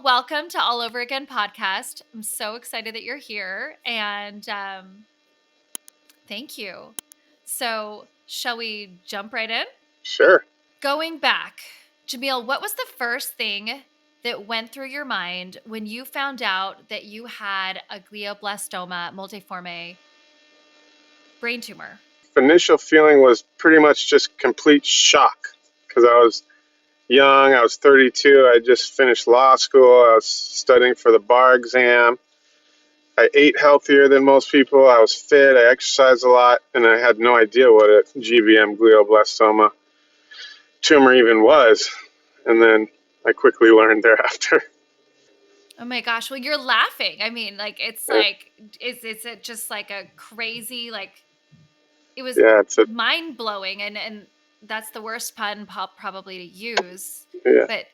welcome to All Over Again podcast. I'm so excited that you're here, and thank you. So, shall we jump right in? Sure. Going back, Jamil, what was the first thing that went through your mind when you found out that you had a glioblastoma multiforme brain tumor? Initial feeling was pretty much just complete shock because I was young. I was 32. I just finished law school. I was studying for the bar exam. I ate healthier than most people. I was fit. I exercised a lot, and I had no idea what a GBM glioblastoma tumor even was. And then I quickly learned thereafter. Oh my gosh. Well, you're laughing. I mean, like, it's like, is it just like a crazy, like, it was Yeah, mind blowing, and that's the worst pun probably to use. yeah. But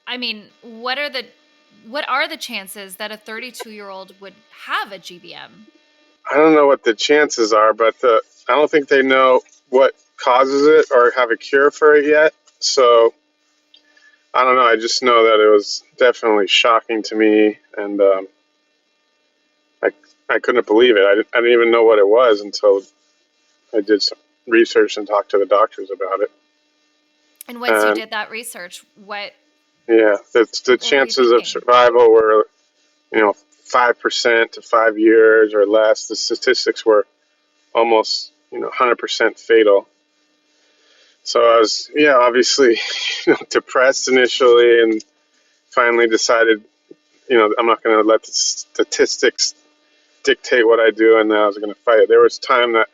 I mean, what are the chances that a 32-year-old would have a GBM? I don't know what the chances are, but I don't think they know what causes it or have a cure for it yet. So I don't know. I just know that it was definitely shocking to me, and I I couldn't believe it. I didn't even know what it was until I did some research and talked to the doctors about it. And once you And did that research, yeah, the what were you chances of thinking? survival were 5% to 5 years or less. The statistics were almost 100% fatal. So I was obviously depressed initially, and finally decided I'm not going to let the statistics dictate what I do, and I was going to fight it. There was time that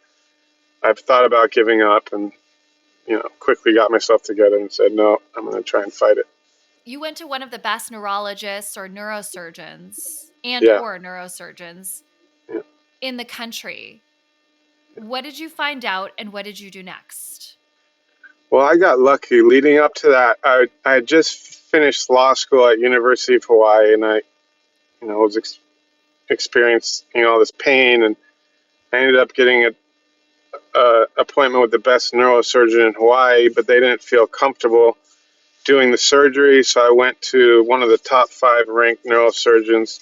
I've thought about giving up, and quickly got myself together and said, no, I'm going to try and fight it. You went to one of the best neurologists or neurosurgeons Yeah, yeah. in the country. What did you find out, and what did you do next? Well, I got lucky. Leading up to that, I had just finished law school at University of Hawaii, and I was experiencing all this pain, and I ended up getting a appointment with the best neurosurgeon in Hawaii, but they didn't feel comfortable doing the surgery, so I went to one of the top 5 ranked neurosurgeons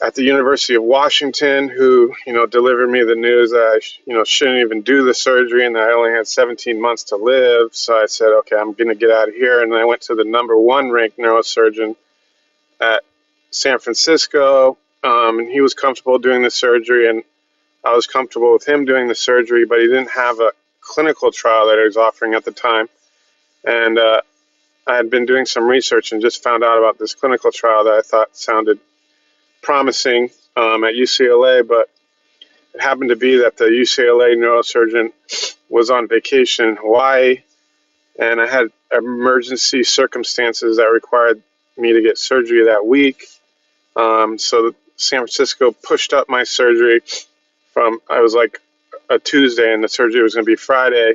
at the University of Washington, who delivered me the news that I shouldn't even do the surgery and that I only had 17 months to live. So I said, okay, I'm going to get out of here, and I went to the number 1 ranked neurosurgeon at San Francisco, and he was comfortable doing the surgery, and I was comfortable with him doing the surgery, but he didn't have a clinical trial that he was offering at the time. And I had been doing some research and just found out about this clinical trial that I thought sounded promising at UCLA, but it happened to be that the UCLA neurosurgeon was on vacation in Hawaii, and I had emergency circumstances that required me to get surgery that week. So San Francisco pushed up my surgery from, I was like a Tuesday, and the surgery was going to be Friday.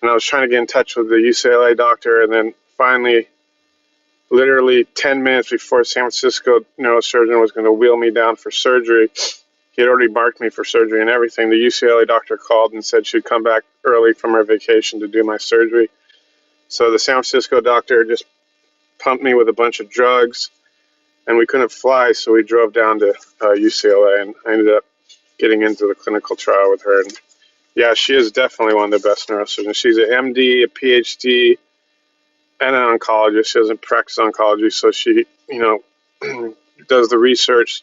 And I was trying to get in touch with the UCLA doctor, and then finally, literally 10 minutes before San Francisco neurosurgeon was going to wheel me down for surgery, he had already marked me for surgery and everything. The UCLA doctor called and said she'd come back early from her vacation to do my surgery. So the San Francisco doctor just pumped me with a bunch of drugs, and we couldn't fly, so we drove down to UCLA, and I ended up getting into the clinical trial with her. And yeah, she is definitely one of the best neurosurgeons. She's an MD, a PhD, and an oncologist. She doesn't practice oncology, so she, does the research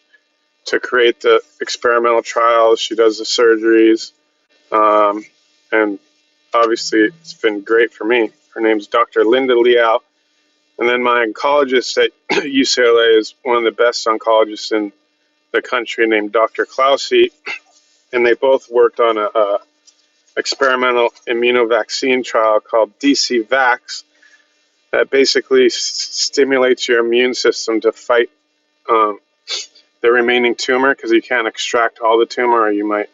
to create the experimental trials. She does the surgeries, and obviously it's been great for me. Her name's Dr. Linda Liao, and then my oncologist at UCLA is one of the best oncologists in the country, named Dr. Clausey, and they both worked on a experimental immunovaccine trial called DCVax that basically stimulates your immune system to fight the remaining tumor, because you can't extract all the tumor, or you might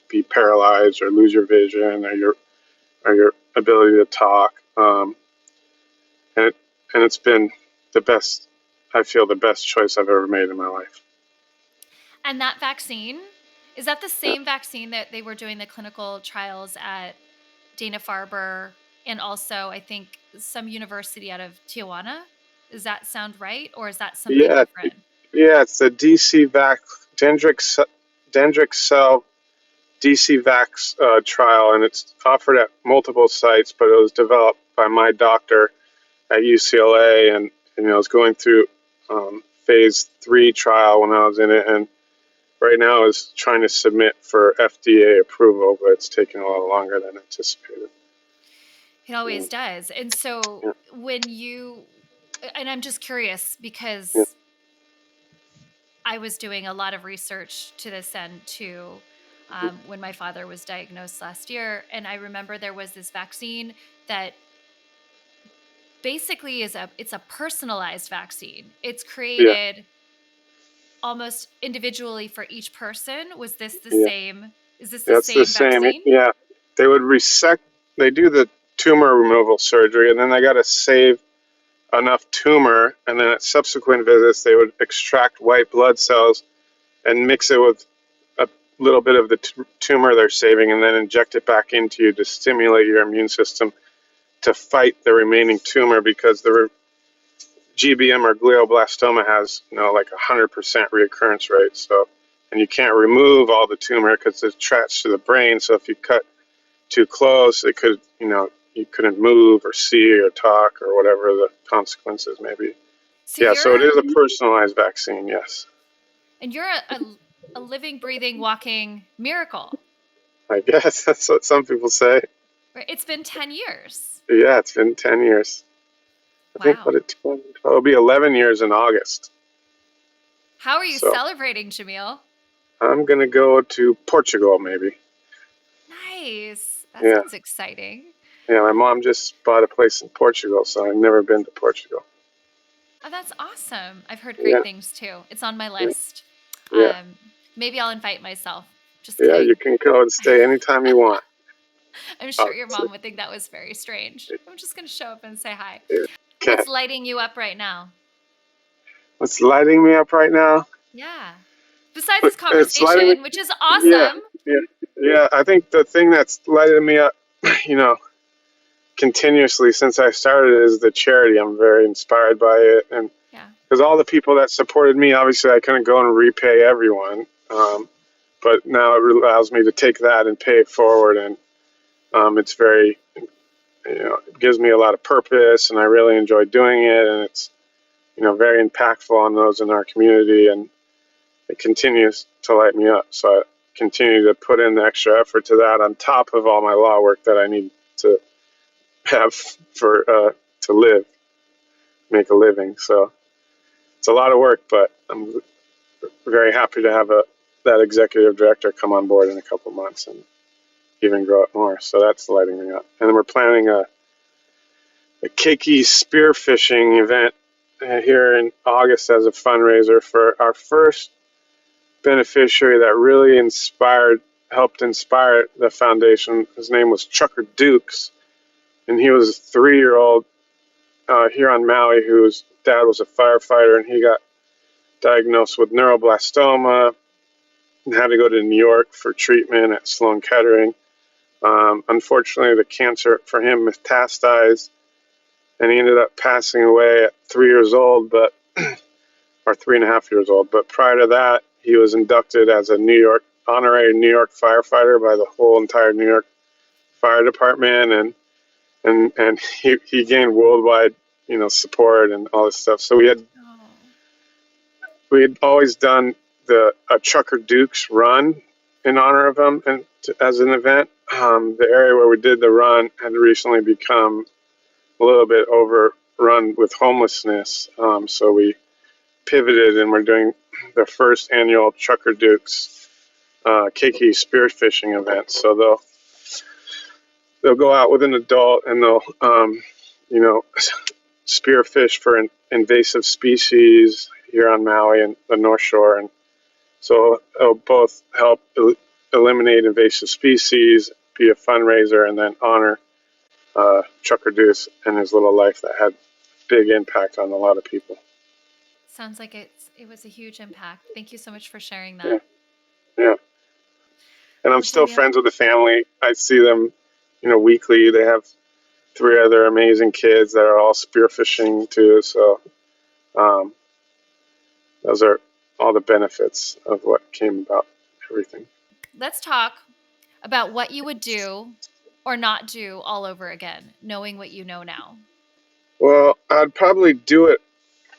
be paralyzed or lose your vision or your ability to talk. And it's been the best. I feel the best choice I've ever made in my life. And that vaccine, is that the same vaccine that they were doing the clinical trials at Dana-Farber and also I think some university out of Tijuana. Does that sound right, or is that something Yeah, different? yeah, it's the DCVax dendritic cell DCVax trial, and it's offered at multiple sites, but it was developed by my doctor at UCLA, and I was going through phase 3 trial when I was in it, and right now is trying to submit for FDA approval, but it's taking a lot longer than anticipated. It Yeah, always does. And so yeah, when you, and I'm just curious yeah, because I was doing a lot of research to this end too, when my father was diagnosed last year. And I remember there was this vaccine that basically it's a personalized vaccine. It's yeah, created almost individually for each person. Was this the yeah. same? Is this the That's the same same. vaccine? Yeah, they would resect. They do the tumor removal surgery, and then they got to save enough tumor, and then at subsequent visits, they would extract white blood cells and mix it with a little bit of the tumor they're saving, and then inject it back into you to stimulate your immune system to fight the remaining tumor, because the GBM or glioblastoma has like 100% reoccurrence rate. So, and you can't remove all the tumor because it's attached to the brain. So if you cut too close, it could you couldn't move or see or talk or whatever the consequences may be. So Yeah, so it you're is a personalized vaccine. Yes, and you're a living, breathing, walking miracle. I guess that's what some people say. Right? It's been 10 years. Yeah, it's been 10 years. I think Wow. it'll be 11 years in August. How are you So celebrating, Jamil? I'm gonna go to Portugal maybe. Nice. That Yeah. sounds exciting. Yeah, my mom just bought a place in Portugal, so I've never been to Portugal. Oh, that's awesome. I've heard great Yeah, things too. It's on my yeah, list. yeah, Maybe I'll invite myself. Just yeah. You kidding. can go and stay anytime you want. I'm sure your Obviously. mom would think that was very strange. I'm just going to show up and say hi. Yeah. Okay. What's lighting you up right now? What's lighting me up right now? Yeah. Besides this It's lighting me. conversation, which is Yeah, awesome. yeah, yeah. I think the thing that's lighting me up, you know, continuously since I started is the charity. I'm very inspired by it, and Yeah. because all the people that supported me, obviously, I couldn't go and repay everyone. But now it allows me to take that and pay it forward, and it's very, it gives me a lot of purpose, and I really enjoy doing it, and it's, very impactful on those in our community, and it continues to light me up. So I continue to put in the extra effort to that on top of all my law work that I need to have for to live, make a living. So it's a lot of work, but I'm very happy to have that executive director come on board in a couple months and even grow it more. So that's lighting me up. And we're planning a keiki spearfishing event here in August as a fundraiser for our first beneficiary that really helped inspire the foundation. His name was Chucker Dukes, and he was a 3-year-old here on Maui whose dad was a firefighter, and he got diagnosed with neuroblastoma and had to go to New York for treatment at Sloan Kettering. Unfortunately, the cancer for him metastasized, and he ended up passing away at 3 years old, or 3.5 years old. But prior to that, he was inducted as a honorary New York firefighter by the whole entire New York Fire Department, and he gained worldwide, support and all this stuff. So Oh. we had always done the Chucker Dukes run in honor of him, and as an event. The area where we did the run had recently become a little bit overrun with homelessness, so we pivoted and we're doing the first annual Chucker Dukes keiki spearfishing event. So they'll go out with an adult and they'll you know spearfish for invasive species here on Maui and the North Shore, and so it'll both help eliminate invasive species, be a fundraiser, and then honor Chucker Deuce and his little life that had big impact on a lot of people. Sounds like it was a huge impact. Thank you so much for sharing Yeah, that. yeah. And I'm Well, still Jamil, friends with the family. I see them, weekly. They have three other amazing kids that are all spearfishing too. So um, those are all the benefits of what came about everything. Let's talk about what you would do or not do all over again, knowing what you know now. Well, I'd probably do it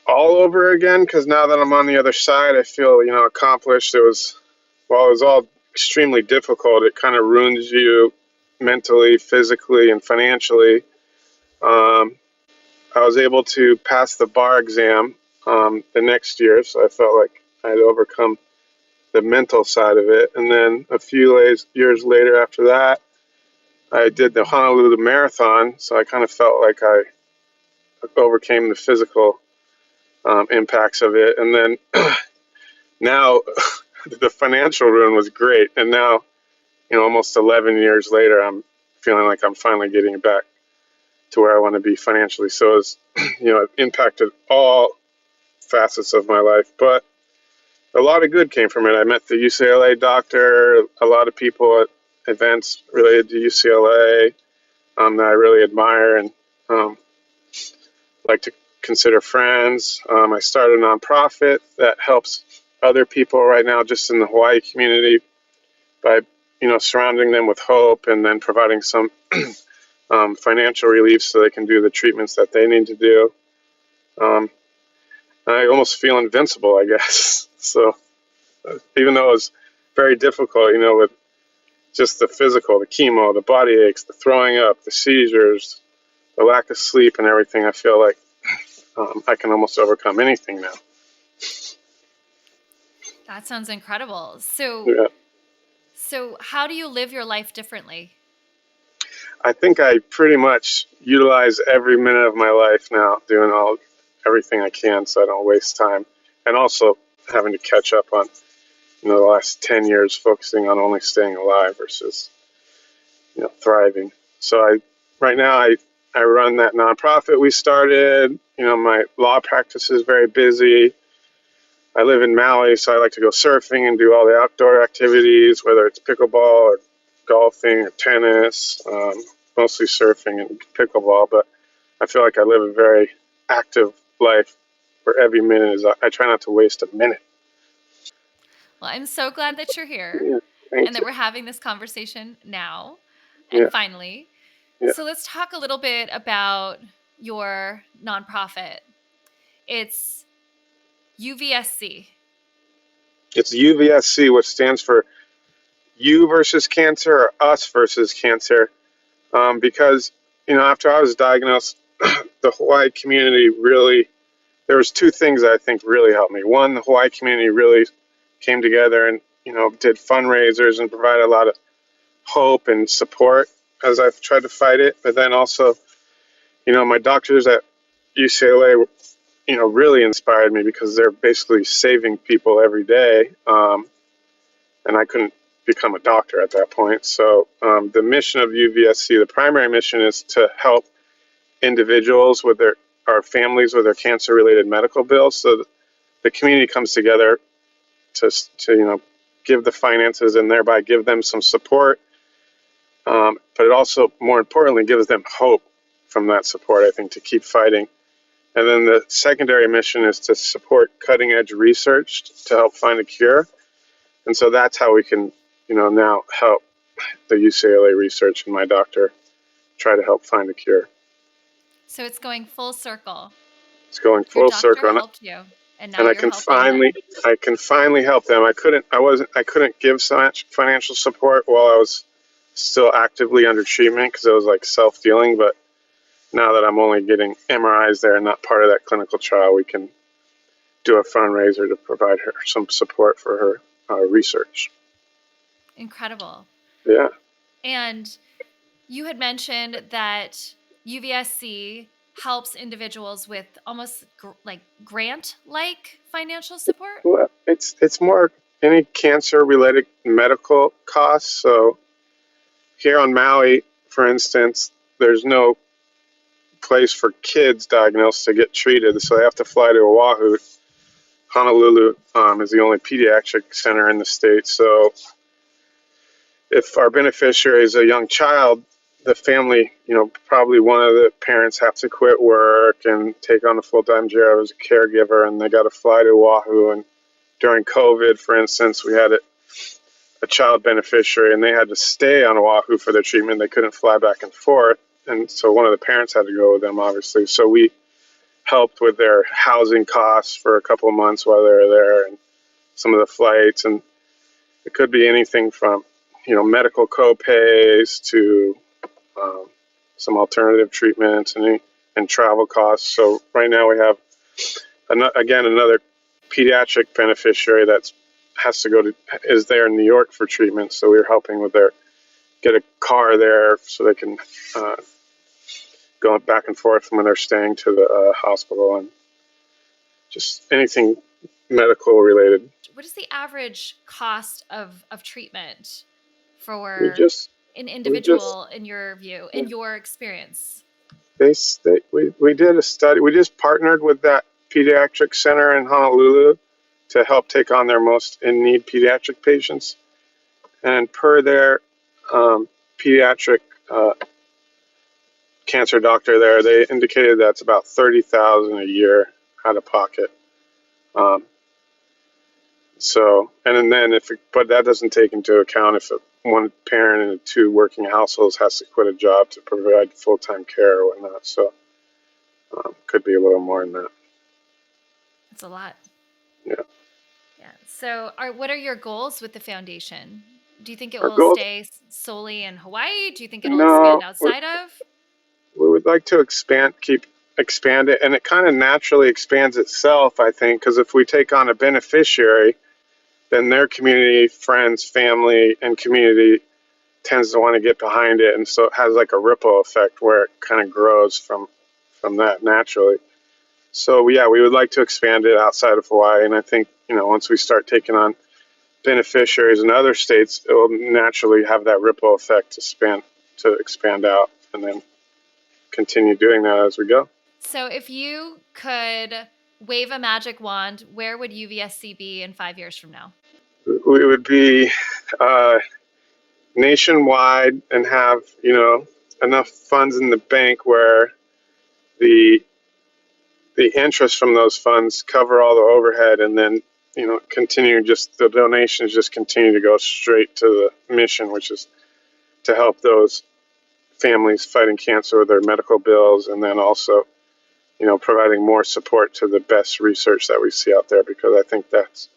all over again because now that I'm on the other side, I feel accomplished. While it was all extremely difficult, it kind of ruins you mentally, physically, and financially. Um, I was able to pass the bar exam the next year, so I felt like I had overcome the mental side of it. And then a few years later after that, I did the Honolulu Marathon, so I kind of felt like I overcame the physical impacts of it. And then now the financial ruin was great. And now, almost 11 years later, I'm feeling like I'm finally getting back to where I want to be financially. So it's, it impacted all facets of my life, but a lot of good came from it. I met the UCLA doctor, a lot of people at events related to UCLA that I really admire and um, like to consider friends. I started a nonprofit that helps other people right now just in the Hawaii community by, surrounding them with hope and then providing some financial relief so they can do the treatments that they need to do. I almost feel invincible, I guess. So even though it was very difficult, with just the physical, the chemo, the body aches, the throwing up, the seizures, the lack of sleep and everything, I feel like I can almost overcome anything now. That sounds incredible. So, Yeah. so how do you live your life differently? I think I pretty much utilize every minute of my life now, doing everything I can so I don't waste time, and also having to catch up on the last 10 years focusing on only staying alive versus thriving. So right now I run that nonprofit we started. My law practice is very busy. I live in Maui, so I like to go surfing and do all the outdoor activities, whether it's pickleball or golfing or tennis, mostly surfing and pickleball. But I feel like I live a very active life where every minute is, I try not to waste a minute. Well, I'm so glad that you're here Yeah, and thank that you. we're having this conversation now and Yeah, finally. yeah. So let's talk a little bit about your nonprofit. It's UVSC. It's UVSC, which stands for you versus cancer or us versus cancer. Because, after I was diagnosed, the Hawaii community really, there was two things that I think really helped me. One, the Hawaii community really came together and, did fundraisers and provided a lot of hope and support as I've tried to fight it. But then also, my doctors at UCLA, really inspired me because they're basically saving people every day. And I couldn't become a doctor at that point. So the mission of UVSC, the primary mission is to help individuals with our families with their cancer-related medical bills. So the community comes together to give the finances and thereby give them some support. But it also, more importantly, gives them hope from that support, I think, to keep fighting. And then the secondary mission is to support cutting-edge research to help find a cure. And so that's how we can, now help the UCLA research and my doctor try to help find a cure. So it's going full circle. It's going Your full doctor circle, helped you, and now and you're helping them. I can finally help them. I couldn't give so much financial support while I was still actively under treatment because it was like self-dealing. But now that I'm only getting MRIs there and not part of that clinical trial, we can do a fundraiser to provide her some support for her research. Incredible. Yeah. And you had mentioned that UVSC helps individuals with almost like grant-like financial support. Well, it's more any cancer-related medical costs. So here on Maui, for instance, there's no place for kids diagnosed to get treated, so they have to fly to Oahu. Honolulu is the only pediatric center in the state. So if our beneficiary is a young child, the family, probably one of the parents have to quit work and take on a full-time job as a caregiver, and they got to fly to Oahu. And during COVID, for instance, we had a child beneficiary, and they had to stay on Oahu for their treatment. They couldn't fly back and forth, and so one of the parents had to go with them, obviously. So we helped with their housing costs for a couple of months while they were there, and some of the flights. And it could be anything from, medical co-pays to some alternative treatments and travel costs. So right now we have, another pediatric beneficiary is there in New York for treatment. So we're helping with get a car there so they can go back and forth when they're staying to the hospital, and just anything medical related. What is the average cost of treatment We for just an we just individual, in your view, in your experience? we did a study. We just partnered with that pediatric center in Honolulu to help take on their most in need pediatric patients, and per their pediatric cancer doctor there, they indicated that's about $30,000 a year out of pocket. Um, and then but that doesn't take into account if one parent in two working households has to quit a job to provide full-time care or whatnot. So could be a little more than that. It's a lot. Yeah. Yeah. So what are your goals with the foundation? Do you think it Our will goals? stay solely in Hawaii? Do you think it'll expand No, outside of? we would like to expand it, and it kind of naturally expands itself, I think, because if we take on a beneficiary, then their community, friends, family, and community tends to want to get behind it, and so it has like a ripple effect where it kind of grows from that naturally. So yeah, we would like to expand it outside of Hawaii, and I think once we start taking on beneficiaries in other states, it will naturally have that ripple effect to expand out, and then continue doing that as we go. So if you could wave a magic wand, where would UVSC be in 5 years from now? We would be nationwide and have enough funds in the bank where the interest from those funds cover all the overhead, and then continue, just the donations just continue to go straight to the mission, which is to help those families fighting cancer with their medical bills, and then also providing more support to the best research that we see out there, because I think that's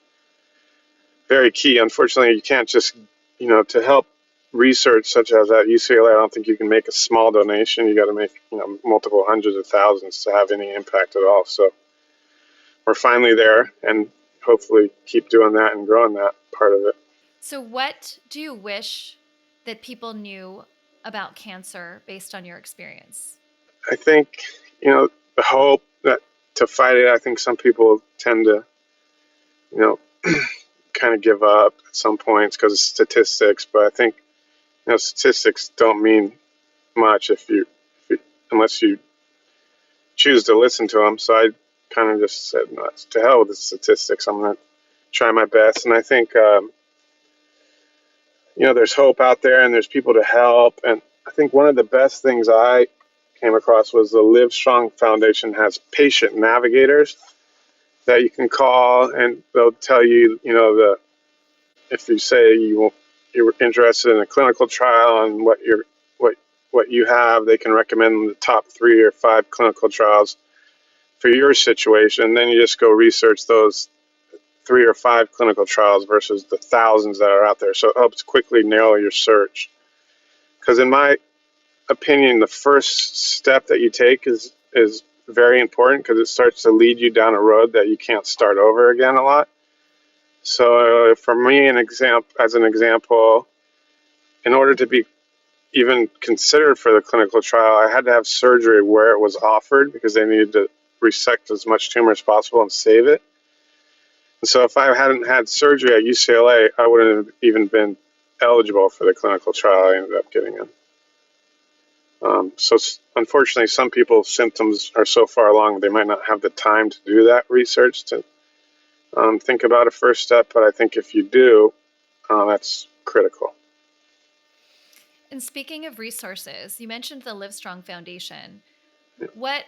very key. Unfortunately, you can't just to help research such as at UCLA, I don't think you can make a small donation. You got to make multiple hundreds of thousands to have any impact at all. So we're finally there, and hopefully keep doing that and growing that part of it. So what do you wish that people knew about cancer based on your experience? I think the hope that to fight it. I think some people tend to kind of give up at some points because of statistics, but I think statistics don't mean much unless you choose to listen to them. So I kind of just said, no, to hell with the statistics. I'm going to try my best. And I think, there's hope out there, and there's people to help. And I think one of the best things I came across was the Live Strong Foundation has patient navigators that you can call, and they'll tell you, if you say you're interested in a clinical trial and what you have, they can recommend the top 3 or 5 clinical trials for your situation. Then you just go research those 3 or 5 clinical trials versus the thousands that are out there. So it helps quickly narrow your search. Because in my opinion, the first step that you take is very important, because it starts to lead you down a road that you can't start over again a lot. So for me, as an example, in order to be even considered for the clinical trial, I had to have surgery where it was offered, because they needed to resect as much tumor as possible and save it. And so if I hadn't had surgery at UCLA, I wouldn't have even been eligible for the clinical trial I ended up getting in. So unfortunately, some people's symptoms are so far along, they might not have the time to do that research to think about a first step. But I think if you do, that's critical. And speaking of resources, you mentioned the Livestrong Foundation. What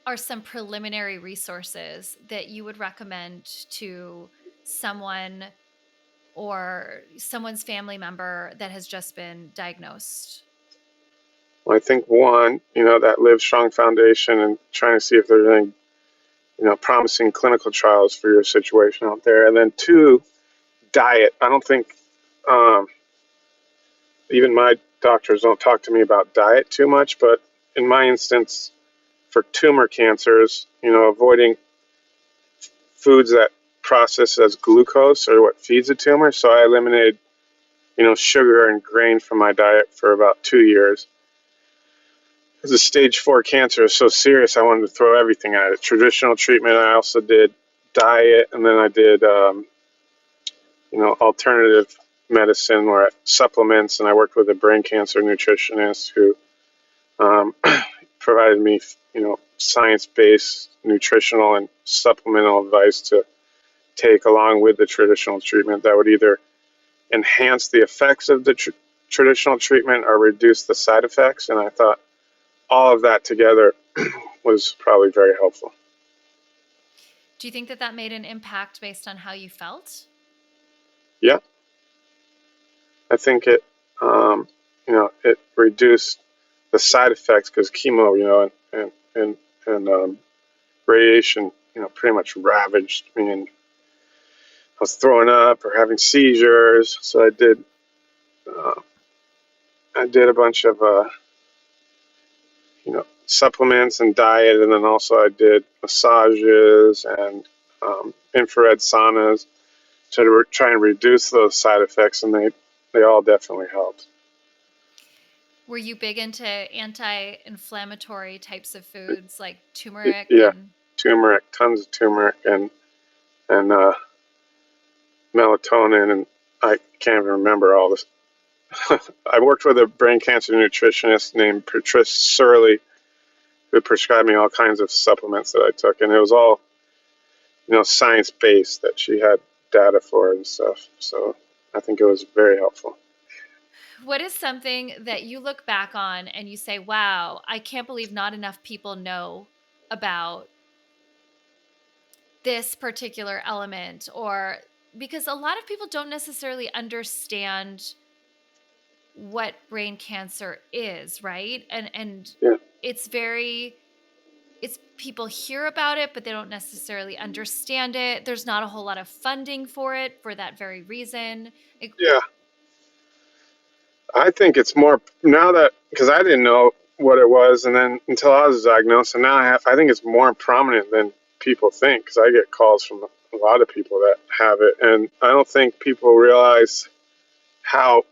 are some preliminary resources that you would recommend to someone or someone's family member that has just been diagnosed? Well, I think one, that Live Strong Foundation and trying to see if there's any, promising clinical trials for your situation out there. And then two, diet. I don't think um, even my doctors don't talk to me about diet too much, but in my instance, for tumor cancers, avoiding foods that process as glucose or what feeds the tumor. So I eliminated, sugar and grain from my diet for about 2 years. Because the stage 4 cancer is so serious, I wanted to throw everything at it. Traditional treatment, I also did diet, and then I did, alternative medicine or supplements, and I worked with a brain cancer nutritionist who provided me, science-based nutritional and supplemental advice to take along with the traditional treatment that would either enhance the effects of the traditional treatment or reduce the side effects. And I thought all of that together was probably very helpful. Do you think that that made an impact based on how you felt? Yeah, I think it reduced the side effects because chemo, and radiation, pretty much ravaged me, and I was throwing up or having seizures. So I did a bunch of supplements and diet, and then also I did massages and infrared saunas to try and reduce those side effects, and they all definitely helped. Were you big into anti-inflammatory types of foods like turmeric Yeah, and turmeric, tons of turmeric, and melatonin, and I can't even remember all this. I worked with a brain cancer nutritionist named Patrice Surley who prescribed me all kinds of supplements that I took, and it was all science based that she had data for and stuff. So I think it was very helpful. what is something that you look back on and you say, wow, I can't believe not enough people know about this particular element? Or because a lot of people don't necessarily understand what brain cancer is, right? And Yeah, it's very it's people hear about it but they don't necessarily understand it. There's not a whole lot of funding for it for that very reason. yeah. I think it's more now that because I didn't know what it was, and then until I was diagnosed, and now I think it's more prominent than people think because I get calls from a lot of people that have it, and I don't think people realize how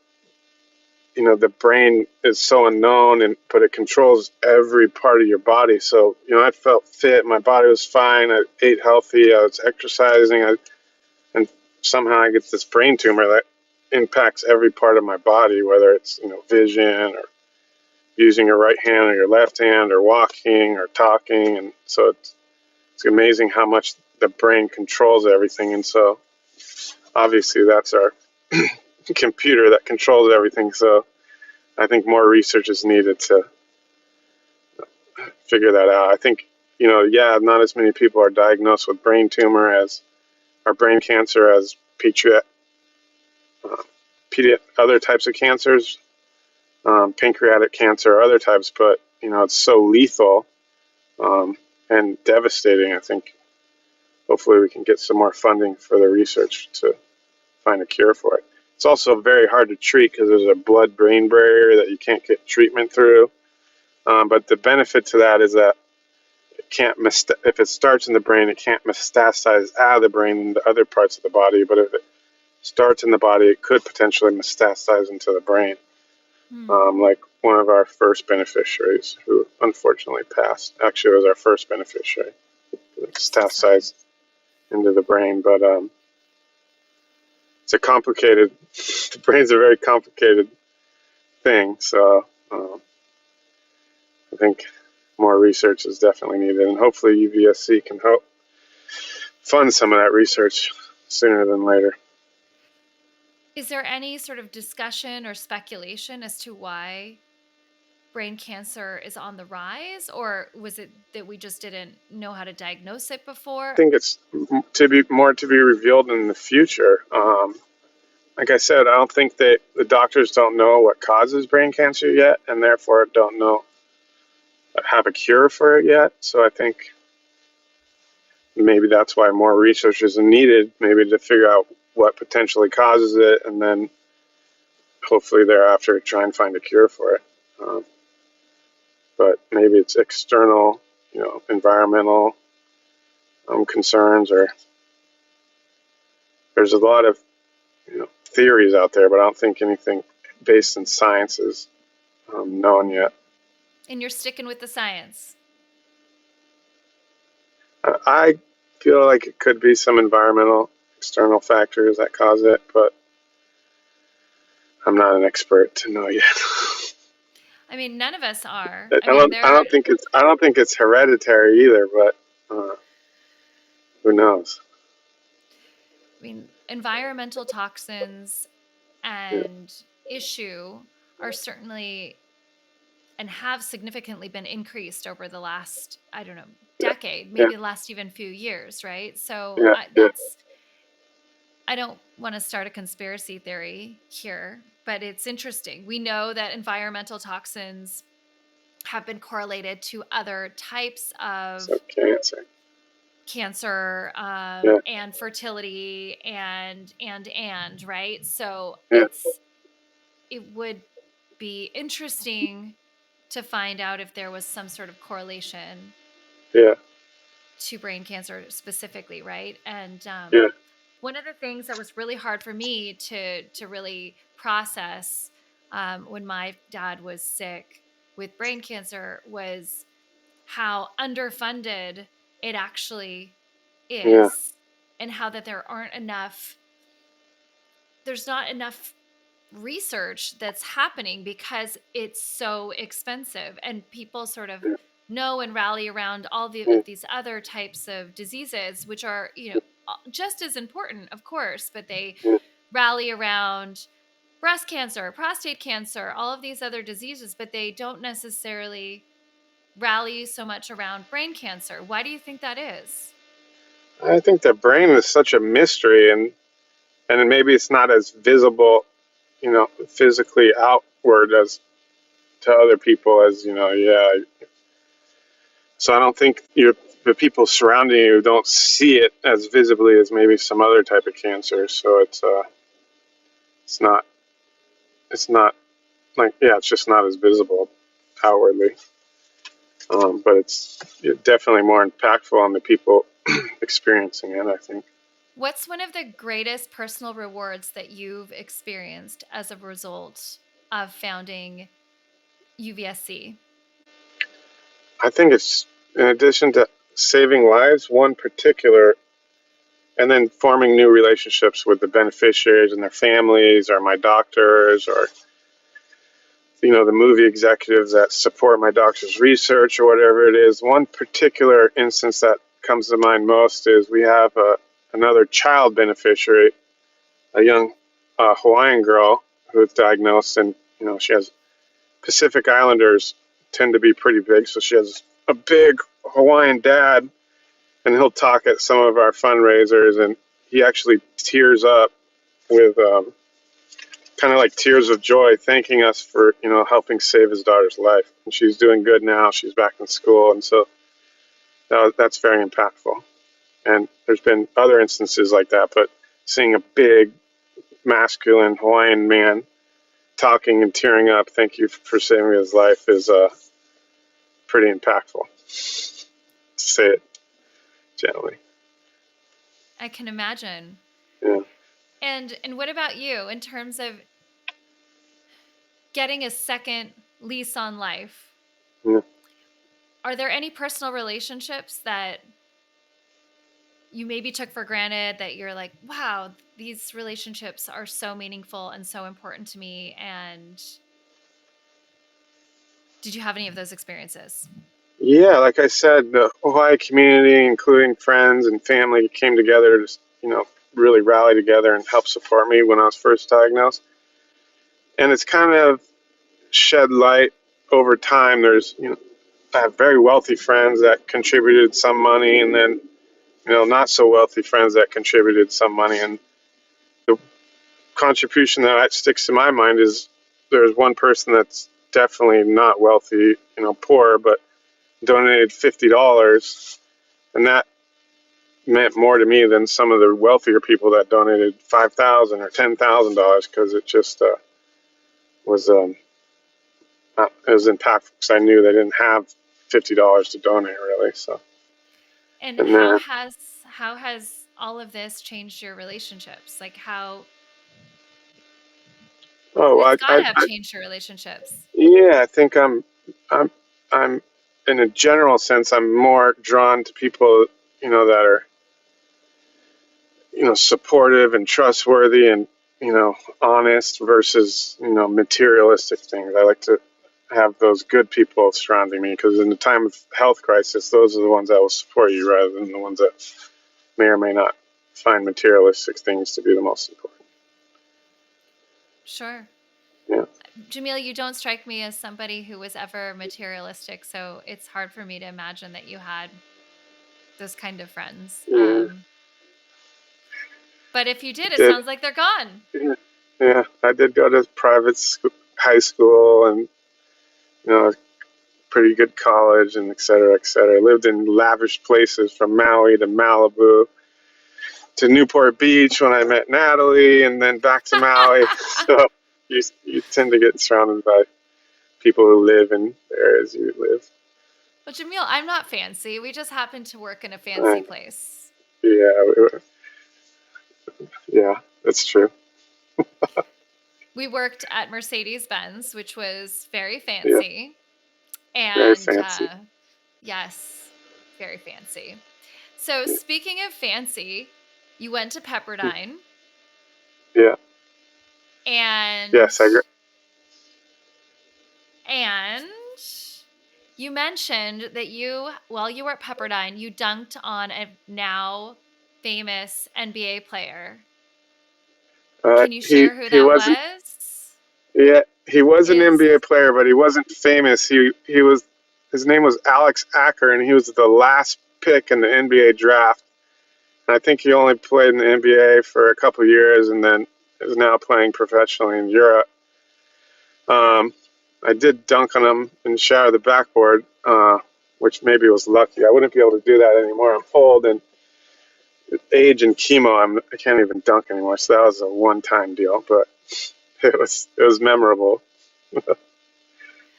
the brain is so unknown, and but it controls every part of your body. So I felt fit, my body was fine, I ate healthy, I was exercising, and somehow I get this brain tumor that impacts every part of my body, whether it's vision or using your right hand or your left hand or walking or talking. And so it's amazing how much the brain controls everything. And so obviously that's our computer that controls everything. So I think more research is needed to figure that out. I think, not as many people are diagnosed with brain tumor as or brain cancer as uh, other types of cancers, pancreatic cancer or other types, but it's so lethal and devastating. I think hopefully we can get some more funding for the research to find a cure for it. It's also very hard to treat because there's a blood-brain barrier that you can't get treatment through. But the benefit to that is that it can't if it starts in the brain, it can't metastasize out of the brain into other parts of the body. But if it starts in the body, it could potentially metastasize into the brain. Hmm. Like one of our first beneficiaries who unfortunately passed. Actually, it was our first beneficiary. So sorry. Metastasized into the brain, but it's a complicated. The brain's a very complicated thing, so I think more research is definitely needed, and hopefully UVSC can help fund some of that research sooner than later. Is there any sort of discussion or speculation as to why brain cancer is on the rise, or was it that we just didn't know how to diagnose it I before? think it's to be revealed in the future. Like I said, I don't think that the doctors don't know what causes brain cancer yet, and therefore don't know have a cure for it yet. So I think maybe that's why more research is needed, maybe to figure out what potentially causes it, and then hopefully thereafter try and find a cure for it. Um, but maybe it's external, environmental concerns, or there's a lot of theories out there, but I don't think anything based in science is known yet. And you're sticking with the science. I feel like it could be some environmental external factors that cause it, but I'm not an expert to know yet. I mean, none of us are. I I mean, don't. I don't think it's hereditary either, but who knows? environmental toxins Yeah, and issue are certainly and have significantly been increased over the last, I don't know, yeah, decade, yeah, maybe the last even few years, right? So yeah, yeah, I don't want to start a conspiracy theory here, but it's interesting. We know that environmental toxins have been correlated to other types so of cancer. cancer, Yeah, and fertility and right. So yeah, it would be interesting to find out if there was some sort of correlation yeah, to brain cancer specifically, right? And yeah, one of the things that was really hard for me to really process, when my dad was sick with brain cancer, was how underfunded it actually yeah, is, and how that there's not enough research that's happening because it's so expensive, and people sort of yeah, know and rally around all yeah, of these other types of diseases, which are, just as important, of course, but they yeah. rally around breast cancer, prostate cancer, all of these other diseases, but they don't necessarily rally so much around brain cancer. Why do you think that is? I think the brain is such a mystery, and maybe it's not as visible, physically outward as to other people as Yeah, so I don't think the people surrounding you don't see it as visibly as maybe some other type of cancer. So it's not it's not like, yeah, it's just not as visible outwardly. But it's definitely more impactful on the people experiencing it, I think. What's one of the greatest personal rewards that you've experienced as a result of founding UVSC? I think it's, in addition to saving lives, one particular, and then forming new relationships with the beneficiaries and their families, or my doctors, or the movie executives that support my doctor's research, or whatever it is. One particular instance that comes to mind most is we have another child beneficiary, a young Hawaiian girl who was diagnosed, and she has Pacific Islanders tend to be pretty big, so she has a big Hawaiian dad, and he'll talk at some of our fundraisers, and he actually tears up with kind of like tears of joy, thanking us for helping save his daughter's life. And she's doing good now. She's back in school, and so that's very impactful. And there's been other instances like that, but seeing a big masculine Hawaiian man talking and tearing up, thank you for saving his life, is pretty impactful, to say it gently. I can imagine. Yeah. And what about you in terms of getting a second lease on life? Yeah. Are there any personal relationships that you maybe took for granted that you're like, wow, these relationships are so meaningful and so important to me? And did you have any of those experiences? Yeah, like I said, the Hawaii community, including friends and family, came together to, really rally together and help support me when I was first diagnosed. And it's kind of shed light over time. I have very wealthy friends that contributed some money, and then not so wealthy friends that contributed some money. And the contribution that sticks to my mind is there's one person that's definitely not wealthy, poor, but donated $50, and that meant more to me than some of the wealthier people that donated $5,000 or $10,000, because it just was it was impactful because I knew they didn't have $50 to donate really. So, And and then how has all of this changed your relationships? Like how oh, it's got to have changed your relationships. yeah, I think I'm I'm in a general sense I'm more drawn to people that are supportive and trustworthy and honest versus materialistic things. I like to have those good people surrounding me, because in the time of health crisis, those are the ones that will support you rather than the ones that may or may not find materialistic things to be the most important. Sure. Yeah. Jamil, you don't strike me as somebody who was ever materialistic, so it's hard for me to imagine that you had those kind of friends. Yeah. But if you did, it Did sounds like they're gone. yeah, yeah. I did go to high school, and pretty good college, and et cetera, et cetera. Lived in lavish places from Maui to Malibu to Newport Beach when I met Natalie, and then back to Maui. So you tend to get surrounded by people who live in the areas you live. Well, Jamil, I'm not fancy. We just happen to work in a fancy Uh, place. yeah, yeah, that's true. We worked at Mercedes-Benz, which was very Yeah, fancy. very And fancy. yes, very fancy. So, speaking of fancy, you went to Pepperdine Yeah, and yes, I agree. and you mentioned that while you were at Pepperdine, you dunked on a now famous NBA player. Can you He share who he that wasn't. was? Yeah, he was an Is NBA player, but he wasn't famous. He was. His name was Alex Acker, and he was the last pick in the NBA draft. And I think he only played in the NBA for a couple of years, and then is now playing professionally in Europe. Um, I did dunk on him and shatter the backboard, which maybe was lucky. I wouldn't be able to do that anymore. I'm old, and with age and chemo, I can't even dunk anymore. So that was a one-time deal, but it was memorable.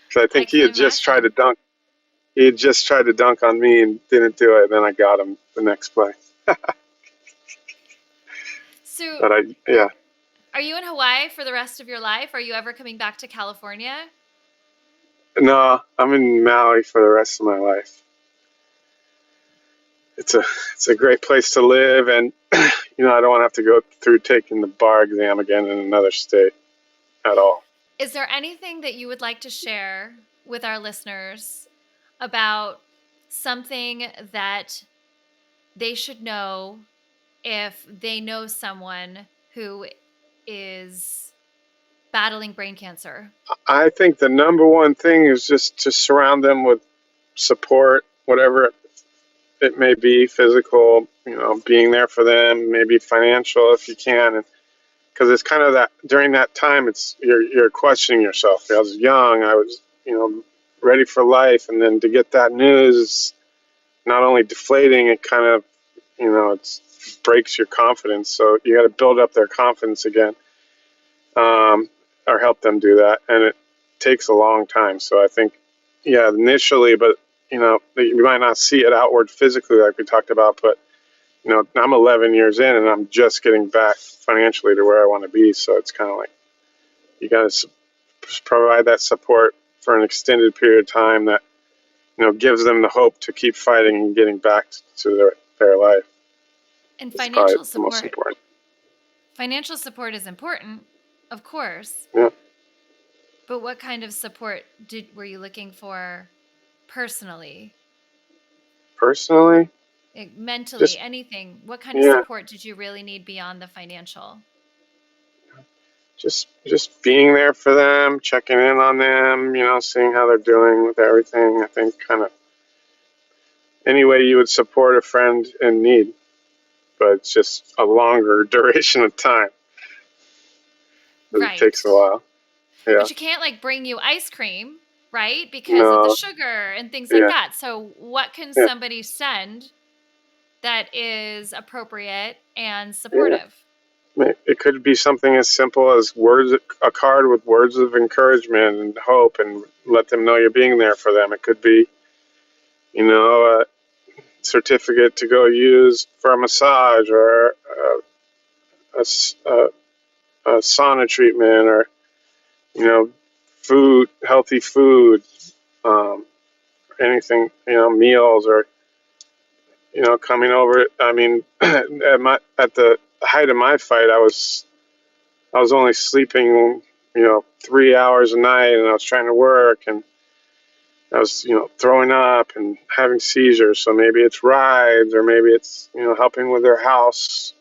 So I I think he can had just tried to imagine. dunk. He had just tried to dunk on me and didn't do it. And then I got him the next play. So, But yeah, are you in Hawaii for the rest of your life? Are you ever coming back to California? no, I'm in Maui for the rest of my life. It's a great place to live, and I don't want to have to go through taking the bar exam again in another state at all. Is there anything that you would like to share with our listeners about something that they should know if they know someone who is battling brain cancer? I think the number one thing is just to surround them with support, whatever it may be, physical, being there for them, maybe financial if you can, and because it's kind of that during that time, it's you're questioning yourself. I was young, I was ready for life, and then to get that news, it's not only deflating, it kind of it breaks your confidence. So you got to build up their confidence again, or help them do that, and it takes a long time. So I think, yeah, initially, but you might not see it outward physically like we talked about, but I'm 11 years in and I'm just getting back financially to where I want to be. So it's kind of like you got to provide that support for an extended period of time that gives them the hope to keep fighting and getting back to their life. And It's probably financial the most support. important. Financial support is important, of course. Yeah. But what kind of support were you looking for personally? Personally, Mentally, Just anything. What kind of yeah, support did you really need beyond the financial? just being there for them, checking in on them, seeing how they're doing with everything. I think kind of any way you would support a friend in need, but it's just a longer duration of time because it Right. takes a while. Yeah. But you can't like bring you ice cream, right? Because of the No. sugar and things like Yeah. that. So, what can Yeah. somebody send that is appropriate and Yeah. supportive? It could be something as simple as a card with words of encouragement and hope, and let them know you're being there for them. It could be, a certificate to go use for a massage, or a, a, a sauna treatment, or food, healthy food, um, anything, meals, or coming over. I mean, at the height of my fight, I was only sleeping, 3 hours a night, and I was trying to work, and I was, throwing up and having seizures. So maybe it's rides, or maybe it's, helping with their house,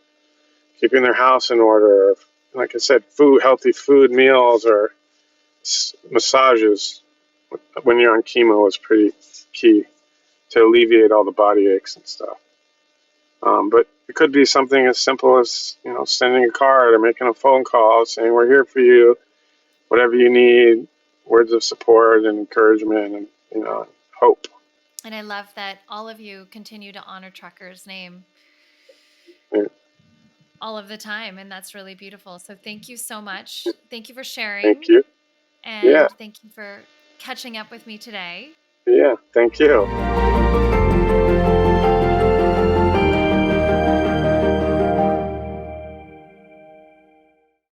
keeping their house in order. Like I said, healthy food meals, or massages when you're on chemo is pretty key to alleviate all the body aches and stuff. But it could be something as simple as, sending a card or making a phone call saying, we're here for you, whatever you need, words of support and encouragement, and, hope. And I love that all of you continue to honor Trucker's name Yeah. all of the time. And that's really beautiful. So, thank you so Yeah. much. Thank you for Thank sharing. you. Yeah. And thank you for catching up with me today. Yeah. Thank you.